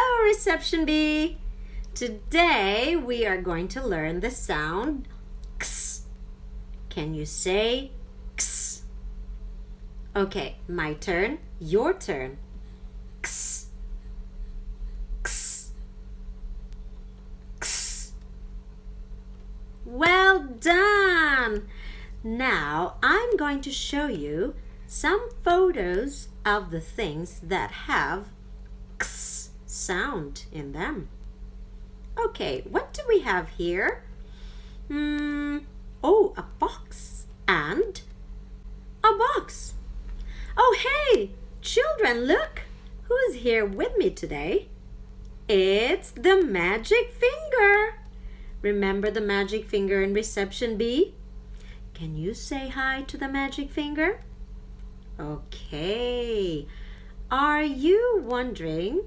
Hello, Reception B. Today we are going to learn the sound X. Can you say X? Okay, my turn, your turn. X. X. X. Well done. Now I'm going to show you some photos of the things that have X sound in them. Okay, what do we have here? Oh, a box and a box. Oh, hey, children, look who's here with me today. It's the magic finger. Remember the magic finger in Reception B? Can you say hi to the magic finger? Okay. Are you wondering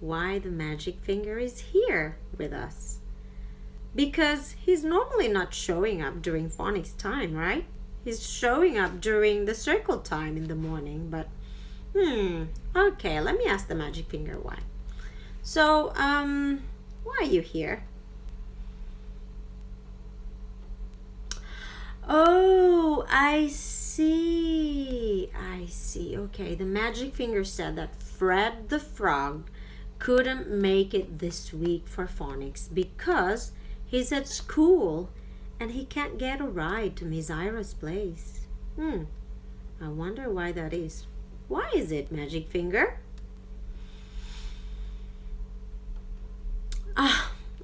why the magic finger is here with us? Because he's normally not showing up during phonics time, right? He's showing up during the circle time in the morning, but okay, let me ask the magic finger why. So, why are you here? Oh, I see. Okay, the magic finger said that Fred the frog couldn't make it this week for phonics because he's at school and he can't get a ride to Miss Ira's place. I wonder why that is. Why is it, magic finger?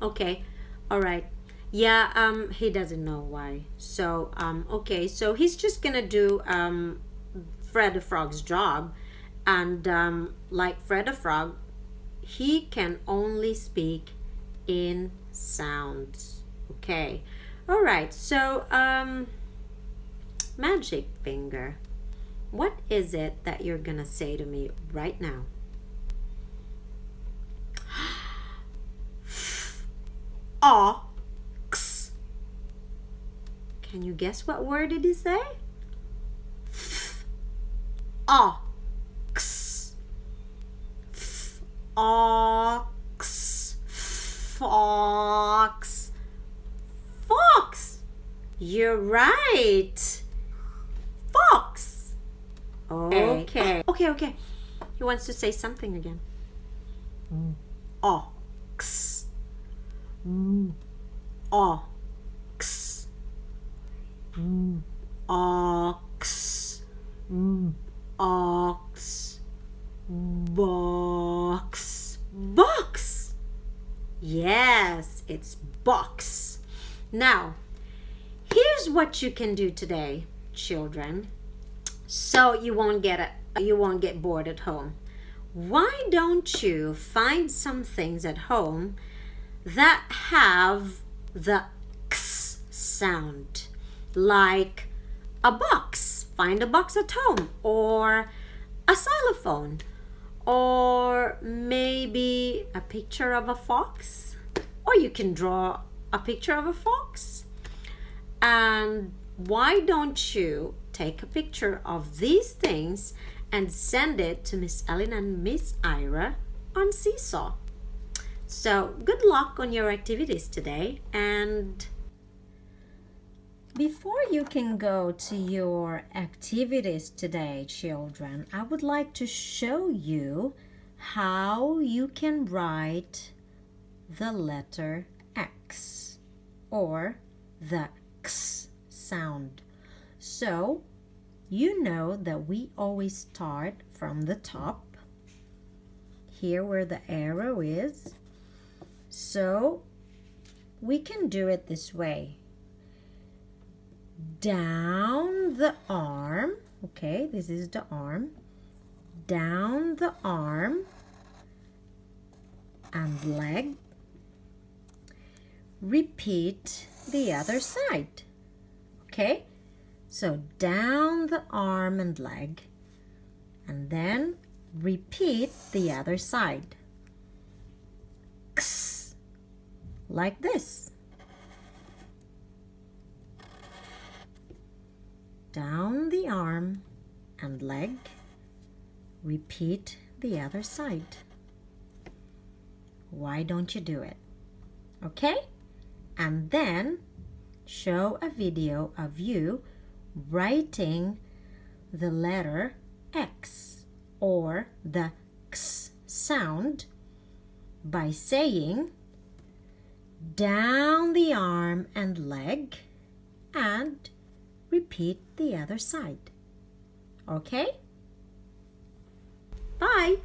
Okay. All right. Yeah, he doesn't know why. So, okay, so he's just gonna do Fred the Frog's job. And like Fred the Frog, he can only speak in sounds. Okay. All right, so magic finger, what is it that you're gonna say to me right now? Ox. Can you guess what word did he say? Ox. Ox. Fox. Fox. You're right. Fox. Okay. Okay. He wants to say something again. Ox. Ox. Ox. Ox. Box. Box. Yes, it's box. Now, here's what you can do today, children, so you won't get bored at home. Why don't you find some things at home that have the X sound, like a box? Find a box at home, or a xylophone, or maybe a picture of a fox, or you can draw a picture of a fox. And why don't you take a picture of these things and send it to Miss Ellen and Miss Ira on Seesaw? So good luck on your activities today. And before you can go to your activities today, children, I would like to show you how you can write the letter X, or the X sound. So you know that we always start from the top, here where the arrow is. So we can do it this way. Down the arm, okay, this is the arm. Down the arm and leg. Repeat the other side. Okay, so down the arm and leg, and then repeat the other side. X, like this. Down the arm and leg, repeat the other side. why don't you do it? Okay? And then show a video of you writing the letter X or the X sound by saying down the arm and leg and repeat the other side. Okay? Bye.